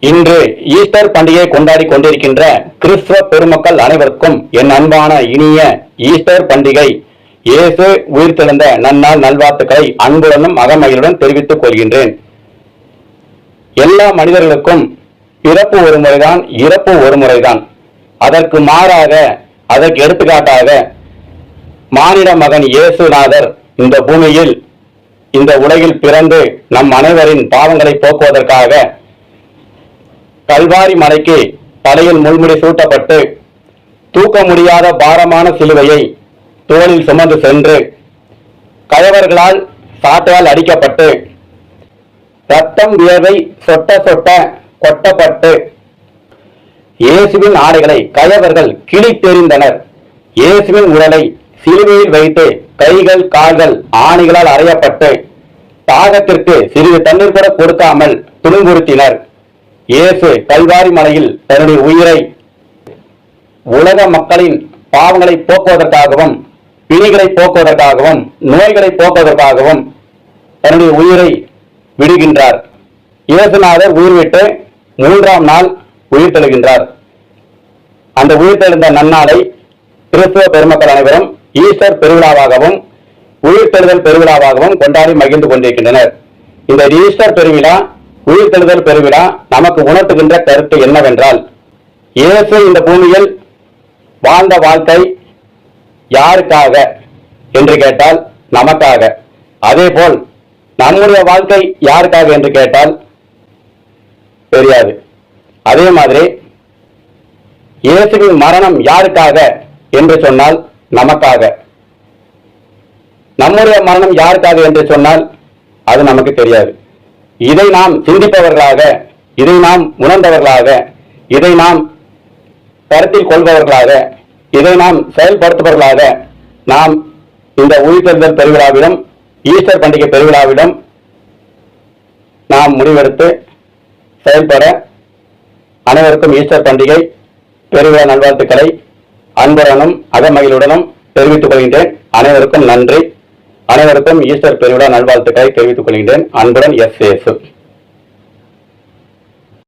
இன்று ஈஸ்டர் பண்டிகையை கொண்டாடி கொண்டிருக்கின்ற கிறிஸ்தவ பெருமக்கள் அனைவருக்கும் என் அன்பான இனிய ஈஸ்டர் பண்டிகை இயேசு உயிர்த்தெழுந்த நன்னாள் நல்வாழ்த்துக்களை அன்புடனும் அகமகிழுடன் தெரிவித்துக் கொள்கின்றேன். எல்லா மனிதர்களுக்கும் பிறப்பு ஒரு முறைதான், இறப்பு ஒரு முறைதான். அதற்கு மாறாக, அதற்கு எடுத்துக்காட்டாக மானிட மகன் இயேசுநாதர் இந்த பூமியில், இந்த உலகில் பிறந்து நம் அனைவரின் பாவங்களை போக்குவதற்காக கல்வாரி மலைக்கு தலையில் முள்முடி சூட்டப்பட்டு தூக்க முடியாத பாரமான சிலுவையை தோளில் சுமந்து சென்று கயவர்களால் சாட்டையால் அடிக்கப்பட்டு ரத்தம் வியர்வை சொட்ட சொட்ட கொட்டப்பட்டு இயேசுவின் ஆடைகளை கயவர்கள் கிழித்தெறிந்தனர். இயேசுவின் உடலை சிலுவையில் வைத்து கைகள் கால்கள் ஆணிகளால் அறையப்பட்டு தாகத்திற்கு சிறிது தண்ணீர் கூட கொடுக்காமல் துன்புறுத்தினர். இயேசு கல்வாரி மலையில் தன்னுடைய உயிரை உலக மக்களின் பாவங்களை போக்குவதற்காகவும் பிணிகளை போக்குவதற்காகவும் நோய்களை போக்குவதற்காகவும் தன்னுடைய உயிரை விடுகின்றார். இயேசுநாதர் உயிர் விட்டு 3ஆம் நாள் உயிர் தெழுகின்றார். அந்த உயிர் தெழுந்த நன்னாளை கிறிஸ்துவ பெருமக்கள் அனைவரும் ஈஸ்டர் பெருவிழாவாகவும் உயிர் தெழுதல் பெருவிழாவாகவும் கொண்டாடி மகிழ்ந்து கொண்டிருக்கின்றனர். இந்த ஈஸ்டர் பெருவிழா, உயிர் தெழுதல் பெருவிழா நமக்கு உணர்த்துகின்ற கருத்து என்னவென்றால், இயேசு இந்த பூமியில் வாழ்ந்த வாழ்க்கை யாருக்காக என்று கேட்டால் நமக்காக. அதேபோல் நம்முடைய வாழ்க்கை யாருக்காக என்று கேட்டால் தெரியாது. அதே மாதிரி இயேசுவின் மரணம் யாருக்காக என்று சொன்னால் நமக்காக. நம்முடைய மரணம் யாருக்காக என்று சொன்னால் அது நமக்கு தெரியாது. இதை நாம் சிந்திப்பவர்களாக, இதை நாம் உணர்ந்தவர்களாக, இதை நாம் கருத்தில் கொள்பவர்களாக, இதை நாம் செயல்படுத்துபவர்களாக நாம் இந்த உயிர்த்தெழுதல் பெருவிழாவிலும் ஈஸ்டர் பண்டிகை பெருவிழாவிலும் நாம் முடிவெடுத்து செயல்பட அனைவருக்கும் ஈஸ்டர் பண்டிகை பெருவிழா நல்வாழ்த்துக்களை அன்புடனும் அகமகிழுடனும் தெரிவித்துக் கொள்கின்றேன். அனைவருக்கும் நன்றி. அனைவருக்கும் ஈஸ்டர் பெருவிழா நல்வாழ்த்துக்களை தெரிவித்துக் கொள்கின்றேன். அன்புடன் எஸ்.